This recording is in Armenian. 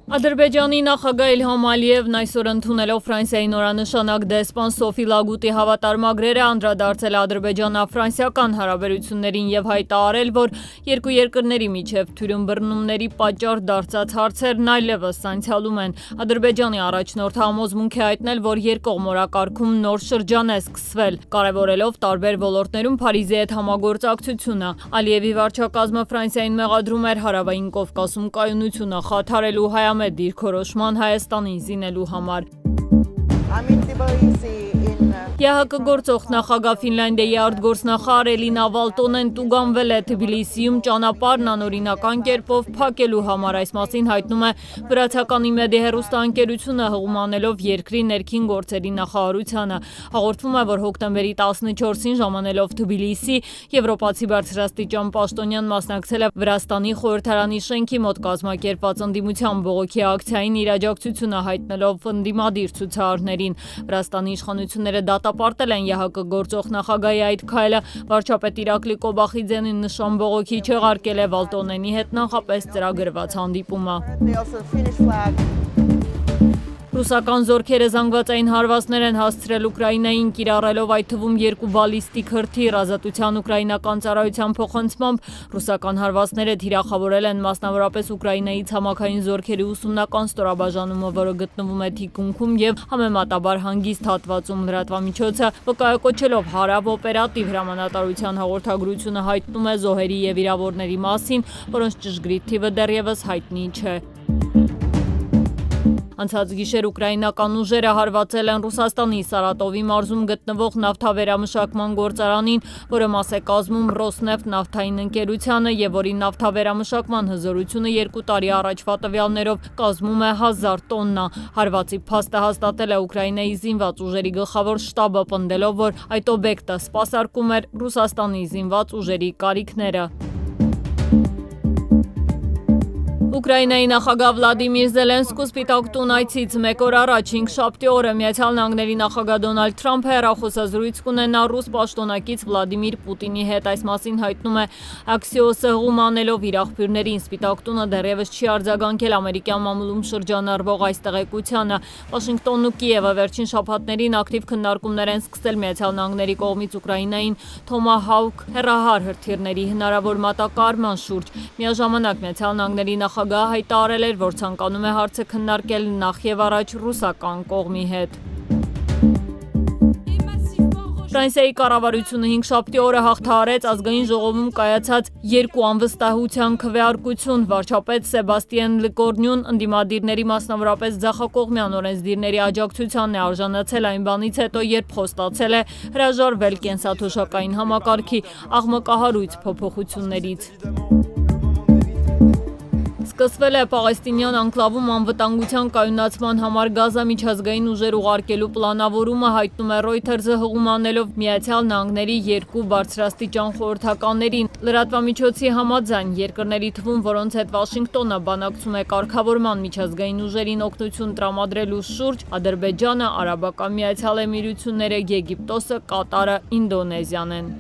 Ադրբեջանի նախագահ Իլհամ Ալիևն այսօր ընդունելով Ֆրանսիայի նորանշանակ դեսպան Սոֆի Լագուտի հավատարմագրերը անդրադարձել է ադրբեջանա-ֆրանսիական հարաբերություններին եւ հայտարարել, որ երկու երկրների միջև թյուրըն բռնումների պատճառ դարձած հարցերն այլևս անցյալում են։ Ադրբեջանի առաջնորդը համոզմունք է հայտնել, որ երկկողմ օրակարգում նոր շրջան է սկսվել, կարևորելով տարբեր ոլորտներում Փարիզի հետ համագործակցությունը։ Ալիևի վարչակազմը Ֆրանսիային մեղադրում էր Հարավային Կովկասում կայունությունը խաթարելու դիրքորոշման Հայաստանին զինելու համար։ ԵՀԿ գործող նախագահ Ֆինլանդիայի արտգործնախարար Էլինա Վալտոնեն տուգանվել է Թբիլիսիում ճանապարհն անօրինական կերպով փակելու համար, այս մասին հայտնում է վրացական ԻՄԵԴ հեռուստաընկերությունը հղումանելով երկրի ներքին գործերի նախարարությանը։ Հաղորդվում է, որ հոկտեմբերի 14-ին ժամանելով Թբիլիսի, եվրոպացի բարձրաստիճան պաշտոնյան մասնակցել է Վրաստանի խորհրդարանի շենքի մոտ կազմակերպված ընդդիմության բողոքի ակցիային իր աջակցությունը հայտնելով ընդդիմադիր ցուցարարներին։ Վրաստանի իշխանությունները դատապարտել են ԵՀԿ գործող նախագահի այդ քայլը, վարչապետ Իրակլի Կոբախիձյանին նշան բողոքի չեղարկել է Վալտոնենի հետ նախապես ծրագրված հանդիպումը։ Ռուսական զորքերը զանգվածային հարվածներ են հասցրել Ուկրաինային, կիրառելով այդ թվում երկու բալիստիկ հրթիռ։ Ազատության ուկրաինական ծառայության փոխանցմամբ ռուսական հարվածները թիրախավորել են մասնավորապես Ուկրաինայի ցամաքային զորքերի ուսումնական ստորաբաժանումը, որը գտնվում է թիկունքում եւ համեմատաբար հանգիստ հատվածում։ Լրատվամիջոցը վկայակոչելով հարավ օպերատիվ հրամանատարության հաղորդագրությունը հայտնում է զոհերի եւ վիրավորների մասին, որոնց ճշգրիտ թիվը դեռևս հայտնի չէ։ Անցած գիշեր ուկրաինական ուժերը հարվածել են Ռուսաստանի Սարատովի մարզում գտնվող նավթավերամշակման գործարանին, որը մաս է կազմում Ռոսնեֆտ նավթային ընկերությանը եւ որի նավթավերամշակման հզորությունը 2 տարի առաջվա տվյալներով կազմում է 1000 տոննա։ Հարվածի փաստը հաստատել է Ուկրաինայի զինված ուժերի գլխավոր շտաբը, պնդելով, որ այդ օբյեկտը սպասարկում էր Ռուսաստանի զինված ուժերի կարիքները։ Ուկրաինայի նախագահ Վլադիմիր Զելենսկու Սպիտակ տուն այցից մեկ օր առաջ հինգշաբթի օրը Միացյալ Նահանգների նախագահ Դոնալդ Թրամփը հեռախոսազրույց կունենա ռուս պաշտոնակից Վլադիմիր Պուտինի հետ, այս մասին հայտնում է Axios-ը հղումանելով իր աղբյուրներին։ Սպիտակ տունը դեռևս չի արձագանքել ամերիկյան մամուլում շրջանառվող այս տեղեկությանը։ Վաշինգտոնն ու Կիևը վերջին շաբաթներին ակտիվ քննարկումներ են սկսել Միացյալ Նահանգների կողմից Ուկրաինային Թոմահավք հեռահար հրթիռների հնարավոր մատակարարման շուրջ։ Միաժամանակ Միացյալ Նահանգների նախագահը հայտարարել էր, որ ցանկանում է հարցը քննարկել նախ եւ առաջ ռուսական կողմի հետ։ Ֆրանսիայի կառավարությունը հինգշաբթի օրը հաղթահարեց ազգային ժողովում կայացած երկու անվստահության քվեարկություն։ Վարչապետ Սեբաստիեն Լեկորնյուն ընդդիմադիրների, մասնավորապես ձախակողմյան օրենսդիրների աջակցությանն է արժանացել այն բանից հետո, երբ խոստացել է հրաժարվել կենսաթոշակային համակարգի աղմկահարույց փոփոխություններից։ Սկսվել է Պաղեստինյան անկլավում անվտանգության կայունացման համար գազամիջազգային ուժեր ուղարկելու պլանավորումը, հայտնում է Reuters-ը հղումանելով Միացյալ Նահանգների երկու բարձրաստիճան խորհրդականներին։ Լրատվամիջոցի համաձայն երկրների թվում, որոնց հետ Վաշինգտոնը բանակցում է կարգավորման միջազգային ուժերին օգնություն տրամադրելու շուրջ, Ադրբեջանը, Արաբական Միացյալ Էմիրությունները, Եգիպտոսը, Կատարը, Ինդոնեզիան են։